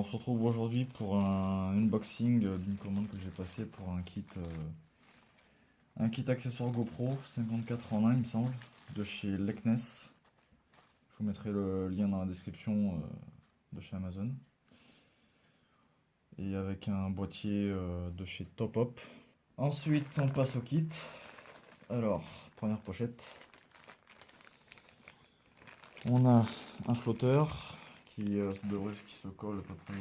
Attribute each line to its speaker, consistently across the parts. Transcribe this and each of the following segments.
Speaker 1: On se retrouve aujourd'hui pour un unboxing d'une commande que j'ai passée pour un kit accessoire GoPro 54 en 1 il me semble, de chez Lekness. Je vous mettrai le lien dans la description de chez Amazon. Et avec un boîtier de chez Topop. Ensuite on passe au kit. Alors, première pochette. On a un flotteur qui se colle à peu près.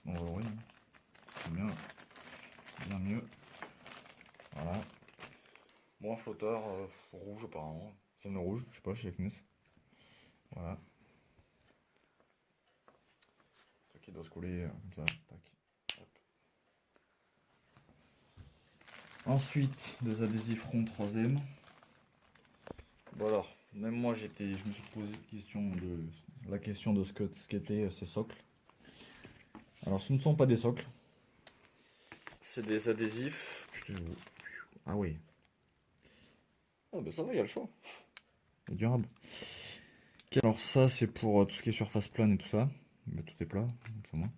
Speaker 1: Bon, oui, c'est bien, bien mieux. Voilà. Bon, un flotteur rouge apparemment. C'est le rouge, je sais pas, chez Eknes. Voilà. Ça qui doit se coller comme ça. Tac. Hop. Ensuite, des adhésifs ronds 3ème. Bon alors, même moi je me suis posé la question de ce qu'étaient ces socles. Alors ce ne sont pas des socles. C'est des adhésifs. Ah oui. Ah bah ça va, il y a le choix. C'est durable. Alors ça c'est pour tout ce qui est surface plane et tout ça. Mais tout est plat, c'est moi.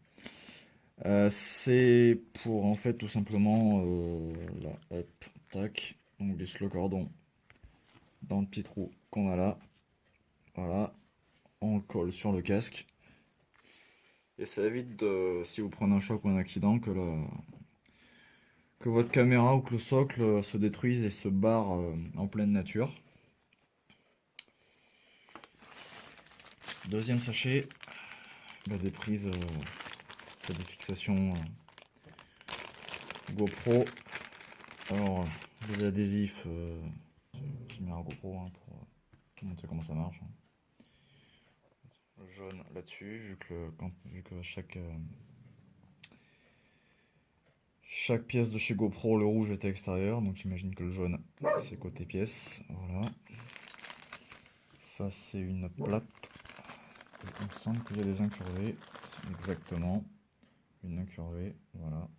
Speaker 1: C'est pour en fait tout simplement là, hop, tac, on glisse le cordon dans le petit trou qu'on a là. Voilà, on le colle sur le casque. Et ça évite si vous prenez un choc ou un accident, que votre caméra ou que le socle se détruise et se barre en pleine nature. Deuxième sachet, des prises, des fixations GoPro. Alors, des adhésifs, j'ai mis un GoPro pour montrer comment ça marche. Le jaune là-dessus, vu que chaque pièce de chez GoPro, le rouge est à l'extérieur, donc j'imagine que le jaune c'est côté pièce. Voilà. Ça c'est une plate. Il me semble qu'il y a des incurvés. Exactement. Une incurvée. Voilà.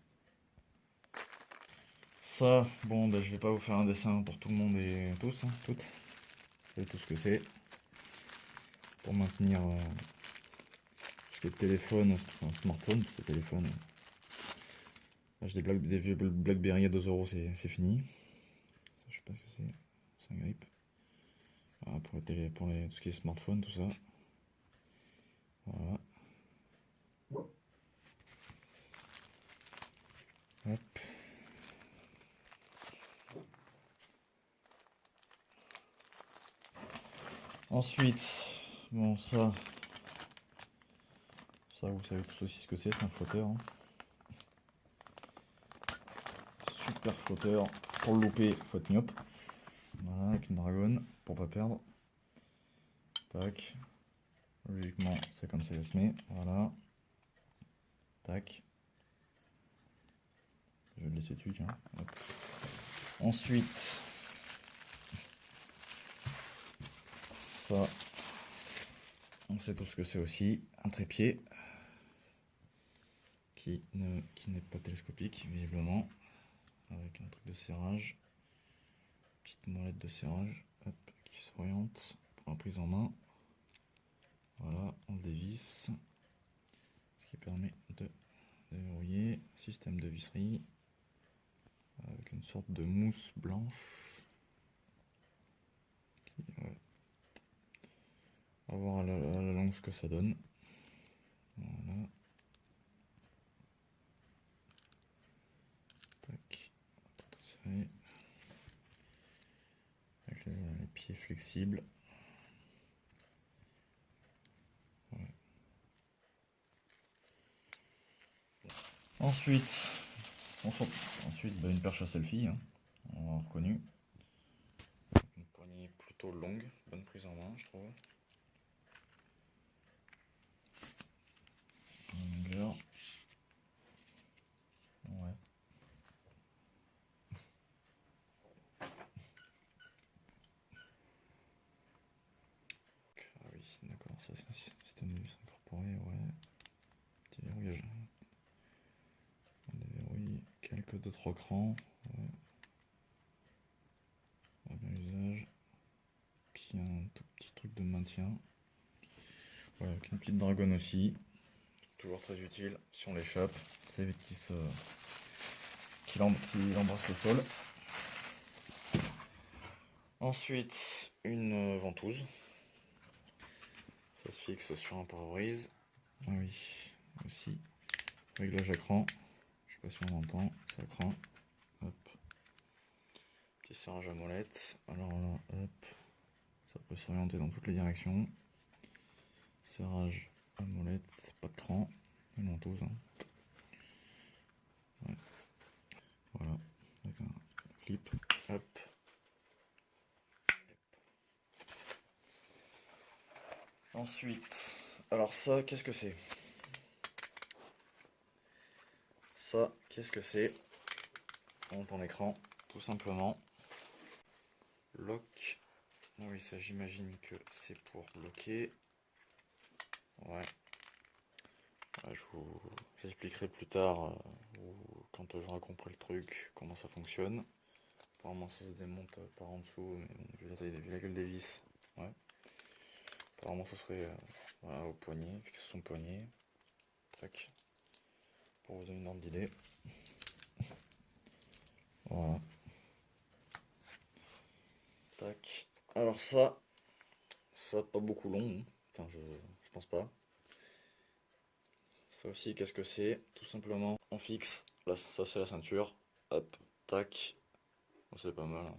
Speaker 1: Ça, bon, je vais pas vous faire un dessin pour tout le monde et tous, toutes. Vous savez tout ce que c'est. Pour maintenir ce qui est téléphone, enfin, smartphone, c'est téléphone. J'ai des vieux Blackberry à 2 euros, c'est fini. Je sais pas ce que c'est. C'est un grippe. Voilà, pour tout ce qui est smartphone, tout ça. Voilà. Hop. Ensuite, bon ça vous savez tous aussi ce que c'est un flotteur. Hein. Super flotteur. Pour le louper, faut être myope. Voilà, avec une dragonne, pour pas perdre. Tac. Logiquement, c'est comme ça que ça se met. Voilà. Tac. Je vais le laisser dessus, tiens. Hop. Ensuite, ça, on sait tout ce que c'est aussi. Un trépied qui n'est pas télescopique, visiblement. Avec un truc de serrage. Petite molette de serrage. Hop, qui s'oriente pour la prise en main. Voilà, on le dévisse. Ce qui permet de déverrouiller. Système de visserie. Avec une sorte de mousse blanche. On va voir à la longue ce que ça donne. Voilà. Tac. Avec les pieds flexibles. Ouais. Ensuite, une perche à selfie, hein. On l'a reconnu. Une poignée plutôt longue, bonne prise en main, je trouve. Une longueur. Ouais. Ah oui, d'accord, ça c'est un système de vis incorporé, ouais. Petit verrouillage. On déverrouille quelques 2-3 crans. Ouais. Bien l'usage. Puis un tout petit truc de maintien. Ouais, avec une petite dragonne aussi. toujours très utile. Si on l'échappe, ça évite qu'il embrasse le sol. Ensuite, une ventouse. Ça se fixe sur un pare-brise. Ah oui, aussi. Réglage à cran. Je sais pas si on entend, ça cran. Hop. Petit serrage à molette. Alors là, hop. Ça peut s'orienter dans toutes les directions. Serrage à molette, pas de cran. Une ventouse. Hein. Ouais. Voilà. Avec un clip. Hop. Ensuite, alors ça, qu'est-ce que c'est? Ça, qu'est-ce que c'est? On monte en écran, tout simplement. Lock. Ah oui, ça j'imagine que c'est pour bloquer. Ouais. Je vous expliquerai plus tard, quand j'aurai compris le truc, comment ça fonctionne. Apparemment ça se démonte par en dessous, mais bon, vu la gueule des vis, ouais. Apparemment ce serait voilà, au poignet, fixation poignet. Tac. Pour vous donner une ordre d'idée. Voilà. Tac. Alors ça pas beaucoup long, hein. Enfin je pense pas. Ça aussi, qu'est-ce que c'est? Tout simplement, on fixe, là ça c'est la ceinture, hop, tac, bon, c'est pas mal, hein.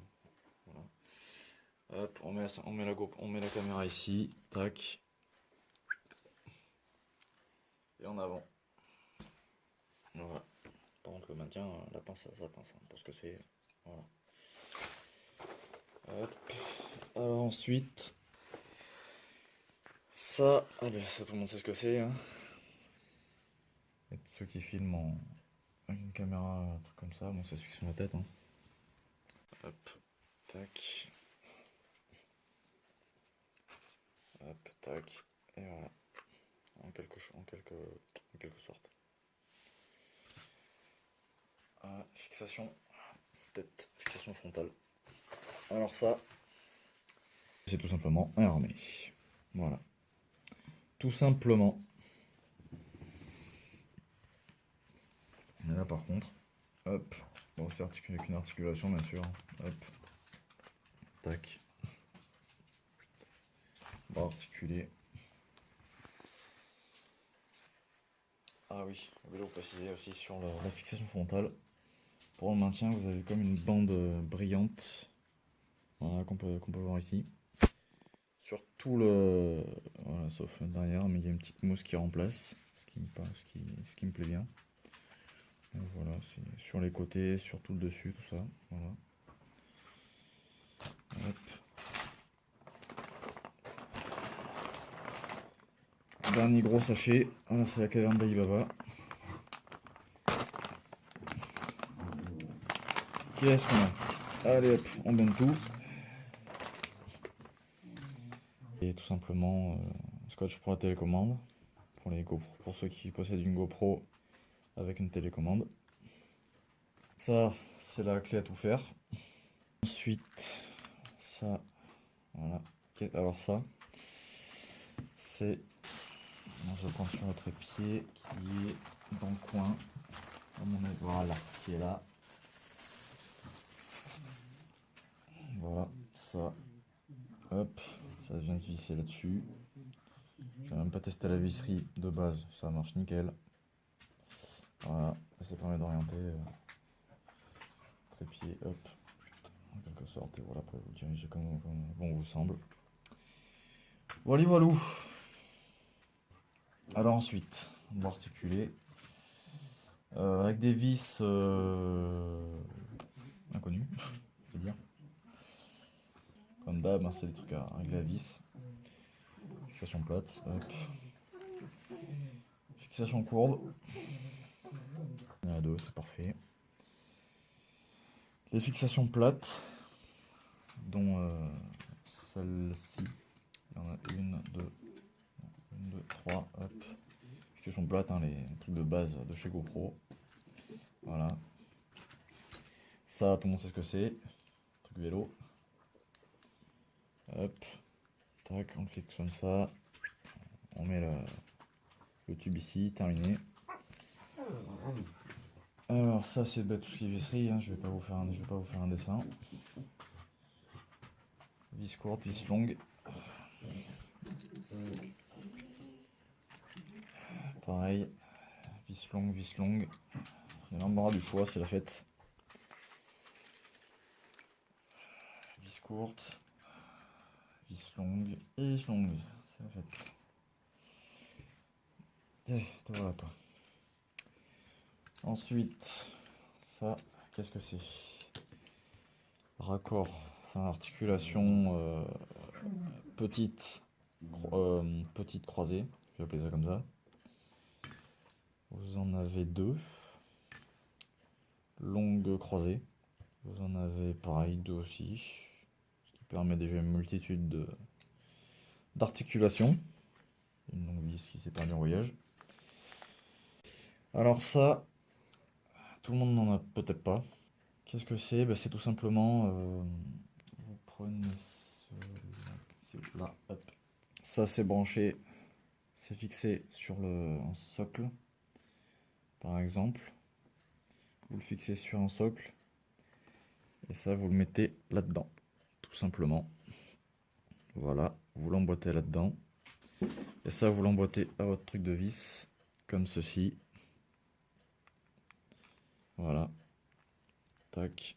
Speaker 1: Voilà. Hop, on met la caméra ici, tac, et en avant. Voilà. Par contre le maintien, la pince, ça pince, hein, parce que c'est... Voilà. Hop. Alors ensuite, ça, allez, ça tout le monde sait ce que c'est, hein. Et tous ceux qui filment avec une caméra, un truc comme ça, bon ça se fixe sur la tête, hein. Hop, tac. Hop, tac, et voilà. En quelque sorte. Fixation tête, fixation frontale. Alors ça, c'est tout simplement un harnais. Voilà. Tout simplement. Et là par contre, hop, bon c'est articulé avec une articulation bien sûr. Hop, tac. On va articuler. Ah oui, je voulais vous préciser aussi sur la fixation frontale. Pour le maintien, vous avez comme une bande brillante, voilà, qu'on peut voir ici. Sur tout le... Voilà, sauf derrière, mais il y a une petite mousse qui remplace, ce qui me plaît bien. Et voilà, c'est sur les côtés, sur tout le dessus, tout ça. Voilà. Hop. Dernier gros sachet. Voilà, c'est la caverne d'Ali Baba. Qu'est-ce qu'on a? Allez hop, on donne tout. Et tout simplement, scotch pour la télécommande. Pour ceux qui possèdent une GoPro avec une télécommande. Ça, c'est la clé à tout faire. Ensuite, ça, voilà. Alors ça, c'est, je prends sur le trépied qui est dans le coin, à mon avis, voilà, qui est là. Voilà, ça, hop, ça vient se visser là-dessus. J'ai même pas testé la visserie de base, ça marche nickel. Voilà, ça permet d'orienter trépied, hop, en quelque sorte, et voilà, après vous dirigez comme bon vous semble. Voilà, voilà. Alors ensuite, on va articuler avec des vis inconnues, je veux dire. Comme d'hab, hein, c'est des trucs à régler à vis. Fixation plate, hop. Fixation courbe. Il y en a deux, c'est parfait. Les fixations plates, dont celle-ci. Il y en a une, deux, trois, hop. Fixation plate, hein, les trucs de base de chez GoPro. Voilà. Ça, tout le monde sait ce que c'est. Truc vélo. Hop. Tac, on le fixe comme ça. On met Le tube ici, terminé. Alors ça c'est tout ce qui est visserie, hein. Je vais pas vous faire un dessin. Vis courte, vis longue. Pareil, vis longue. Il y a l'embarras du choix, c'est la fête. Vis courte, vis longue et vis longue, c'est la fête. Tiens, te voilà toi. Ensuite, ça, qu'est-ce que c'est? Raccord, enfin articulation petite croisée, je vais appeler ça comme ça. Vous en avez deux. Longue croisée. Vous en avez pareil, deux aussi. Ce qui permet déjà une multitude d'articulations. Une longue vis qui s'épargne en voyage. Alors ça, tout le monde n'en a peut-être pas. Qu'est-ce que c'est? C'est tout simplement, vous prenez là, hop. Ça c'est branché, c'est fixé sur un socle, par exemple. Vous le fixez sur un socle, et ça vous le mettez là-dedans, tout simplement. Voilà, vous l'emboîtez là-dedans. Et ça vous l'emboîtez à votre truc de vis, comme ceci. Voilà. Tac.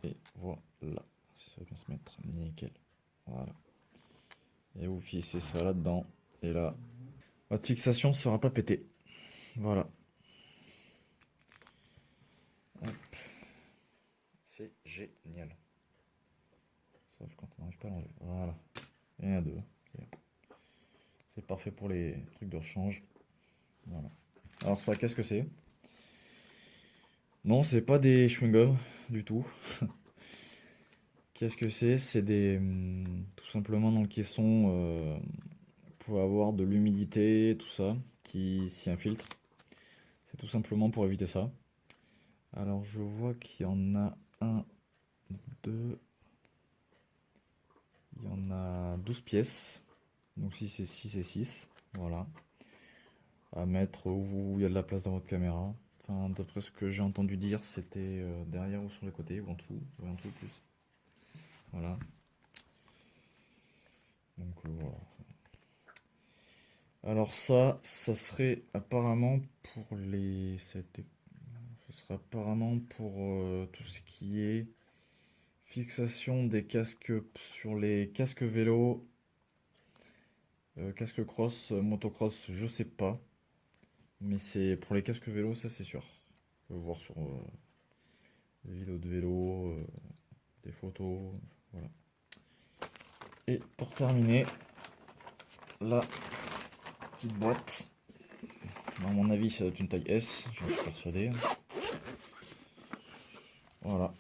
Speaker 1: Et voilà. Si ça va bien se mettre, nickel. Voilà. Et vous fixez ça là-dedans. Et là, votre fixation ne sera pas pétée. Voilà. Hop. C'est génial. Sauf quand on n'arrive pas à l'enlever. Voilà. Il y en a deux. C'est parfait pour les trucs de rechange. Voilà. Alors ça, qu'est-ce que c'est? Non, c'est pas des chewing-gums du tout. Qu'est-ce que c'est? C'est des... tout simplement dans le caisson, pour avoir de l'humidité, tout ça, qui s'y infiltre. C'est tout simplement pour éviter ça. Alors je vois qu'il y en a un, deux... Il y en a 12 pièces. Donc si c'est 6 et 6, voilà. À mettre où il y a de la place dans votre caméra. Enfin, d'après ce que j'ai entendu dire, c'était derrière ou sur les côtés, ou en dessous, ou en dessous plus. Voilà. Donc voilà. Alors ça serait apparemment pour les... Ce serait apparemment pour tout ce qui est fixation des casques sur les casques vélo, casque cross, motocross, je sais pas. Mais c'est pour les casques vélo, ça c'est sûr. Vous pouvez voir sur des vidéos de vélo, des photos, voilà. Et pour terminer, la petite boîte. À mon avis, ça doit être une taille S, j'en suis persuadé. Voilà.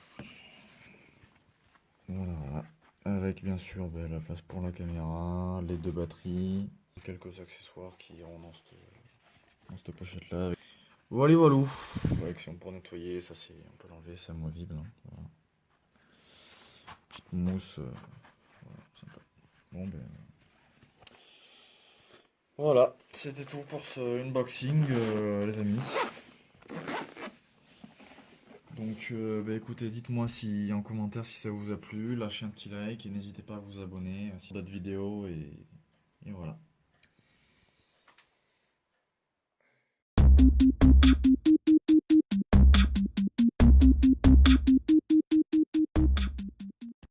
Speaker 1: Voilà. Avec bien sûr la place pour la caméra, les deux batteries, quelques accessoires qui iront dans cette pochette là. Voilà, voilà. Correction pour nettoyer, ça c'est, on peut l'enlever, c'est amovible. Hein. Voilà. Petite mousse, voilà, sympa. Bon ben. Voilà, c'était tout pour ce unboxing, les amis. Donc, écoutez, dites-moi si en commentaire si ça vous a plu, lâchez un petit like et n'hésitez pas à vous abonner à d'autres vidéos et voilà.